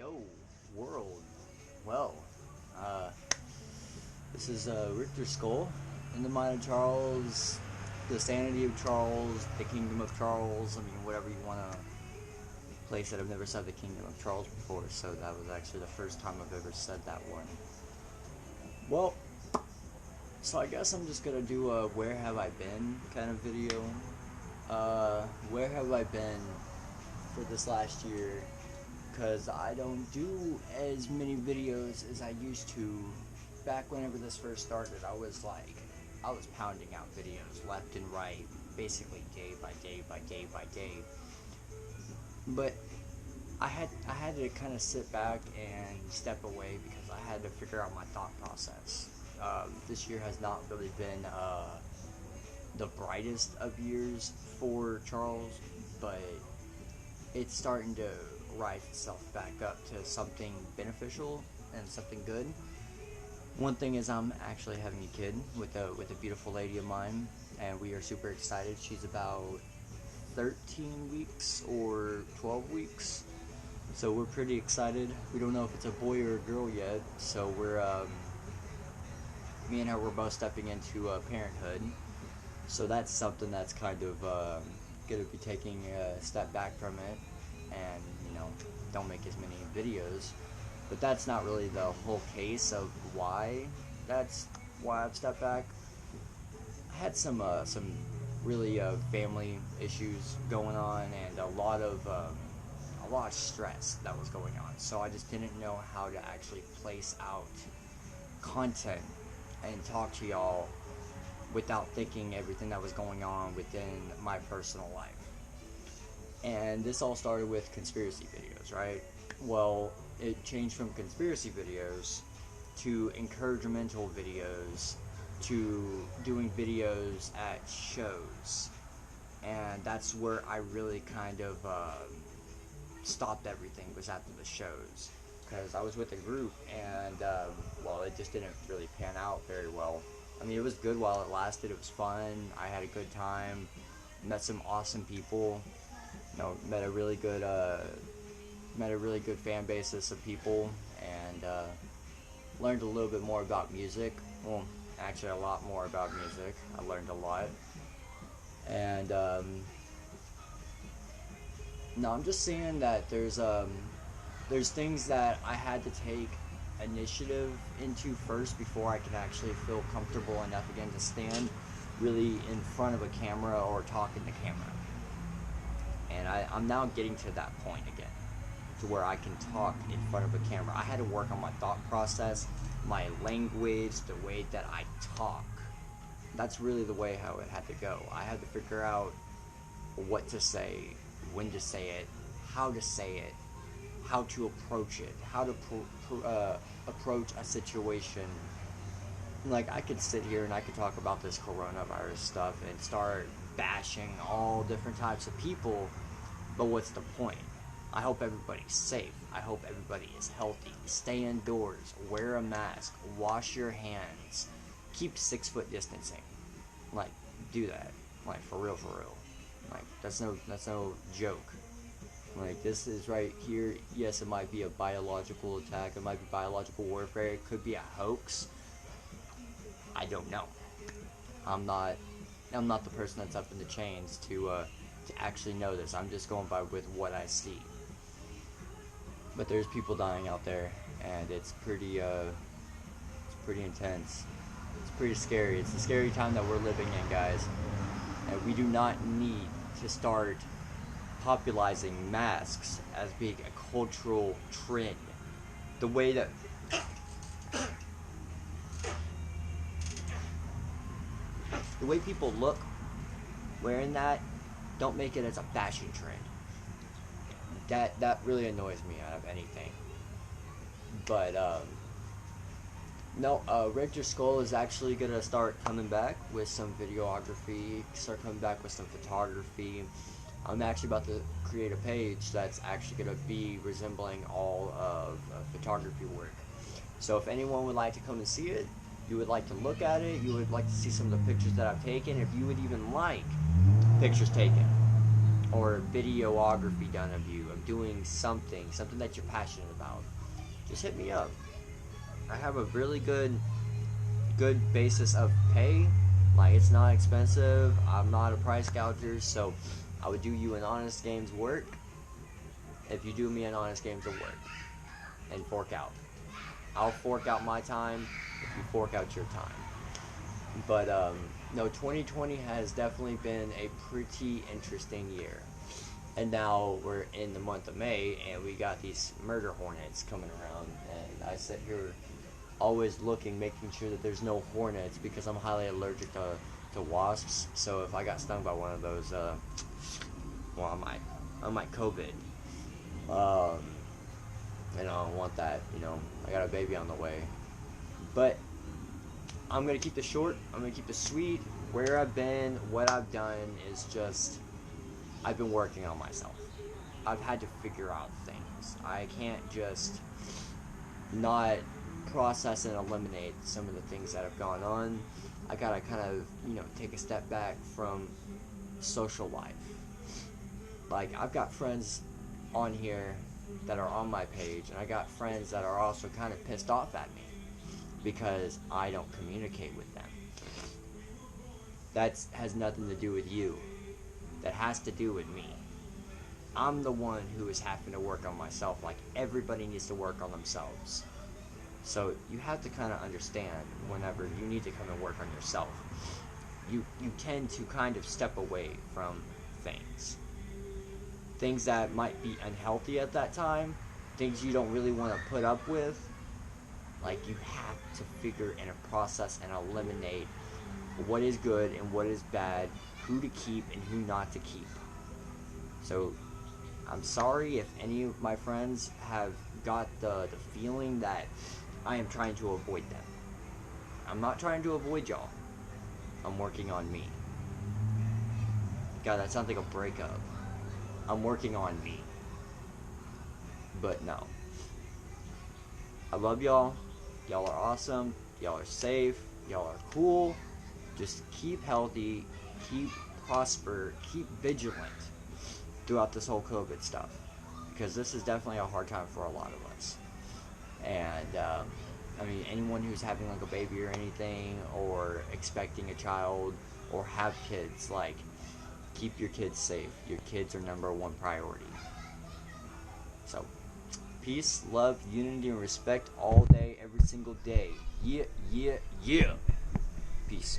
Yo, world. Well, uh, this is Richter Skull, in the mind of Charles, the sanity of Charles, the kingdom of Charles. I mean, whatever you want to place it. I've never said the kingdom of Charles before, so that was actually the first time I've ever said that one. Well, so I guess I'm just gonna do a where have I been kind of video. Where have I been for this last year? Because I don't do as many videos as I used to. Back whenever this first started, I was pounding out videos left and right, basically day by day by day by day. But I had to kind of sit back and step away because I had to figure out my thought process. This year has not really been the brightest of years for Charles, but it's starting to rise itself back up to something beneficial and something good. One thing is I'm actually having a kid with a beautiful lady of mine, and we are super excited. She's about 13 weeks or 12 weeks, so we're pretty excited. We don't know if it's a boy or a girl yet, so me and her were both stepping into parenthood, so that's something that's kind of going to be taking a step back from it, and don't make as many videos. But that's not really the whole case of why I've stepped back. I had some really family issues going on, and a lot of stress that was going on, so I just didn't know how to actually place out content and talk to y'all without thinking everything that was going on within my personal life. And this all started with conspiracy videos, right? Well, it changed from conspiracy videos to encouragemental videos to doing videos at shows. And that's where I really kind of stopped everything, was after the shows. Because I was with a group, and it just didn't really pan out very well. I mean, it was good while it lasted. It was fun. I had a good time. Met some awesome people. Met a really good fan basis of people, and learned a little bit more about music. Well, actually, a lot more about music. I learned a lot, and I'm just saying that there's things that I had to take initiative into first before I could actually feel comfortable enough again to stand really in front of a camera or talk in the camera. And I'm now getting to that point again, to where I can talk in front of a camera. I had to work on my thought process, my language, the way that I talk. That's really the way how it had to go. I had to figure out what to say, when to say it, how to say it, how to approach it, how to approach a situation. Like, I could sit here and I could talk about this coronavirus stuff and start bashing all different types of people, but what's the point? I hope everybody's safe. I hope everybody is healthy. Stay indoors, wear a mask, wash your hands, keep 6 foot distancing. Like, do that. Like, for real. Like, that's no joke. Like, this is right here. Yes, it might be a biological attack. It might be biological warfare. It could be a hoax. I don't know. I'm not the person that's up in the chains to actually know this. I'm just going by with what I see. But there's people dying out there, and it's pretty intense. It's pretty scary. It's a scary time that we're living in, guys. And we do not need to start popularizing masks as being a cultural trend. The way that people look wearing that, don't make it as a fashion trend. That really annoys me out of anything. But Richter Skull is actually gonna start coming back with some videography, start coming back with some photography. I'm actually about to create a page that's actually gonna be resembling all of photography work. So if anyone would like to come and see it, you would like to look at it, you would like to see some of the pictures that I've taken, if you would even like pictures taken, or videography done of you, of doing something that you're passionate about, just hit me up. I have a really good basis of pay. Like, it's not expensive. I'm not a price gouger, so I would do you an Honest Games work if you do me an Honest Games of work and fork out. I'll fork out my time if you fork out your time. But no, 2020 has definitely been a pretty interesting year. And now we're in the month of May, and we got these murder hornets coming around. And I sit here always looking, making sure that there's no hornets, because I'm highly allergic to wasps. So if I got stung by one of those, well, I might COVID. And I don't want that, I got a baby on the way. But I'm going to keep this short. I'm going to keep this sweet. Where I've been, what I've done is just, I've been working on myself. I've had to figure out things. I can't just not process and eliminate some of the things that have gone on. I gotta kind of, take a step back from social life. Like, I've got friends on here that are on my page, and I got friends that are also kind of pissed off at me because I don't communicate with them. That has nothing to do with you. That has to do with me. I'm the one who is having to work on myself, like everybody needs to work on themselves. So you have to kind of understand whenever you need to come and work on yourself. You tend to kind of step away from things. Things that might be unhealthy at that time, things you don't really want to put up with. Like, you have to figure and process and eliminate what is good and what is bad, who to keep and who not to keep. So I'm sorry if any of my friends have got the feeling that I am trying to avoid them. I'm not trying to avoid y'all. I'm working on me. God, that sounds like a breakup. I'm working on me. But no. I love y'all. Y'all are awesome. Y'all are safe. Y'all are cool. Just keep healthy. Keep prosper. Keep vigilant throughout this whole COVID stuff. Because this is definitely a hard time for a lot of us. And, anyone who's having like a baby or anything, or expecting a child, or have kids, like, keep your kids safe. Your kids are #1 priority. So, peace, love, unity, and respect all day, every single day. Yeah, yeah, yeah. Peace.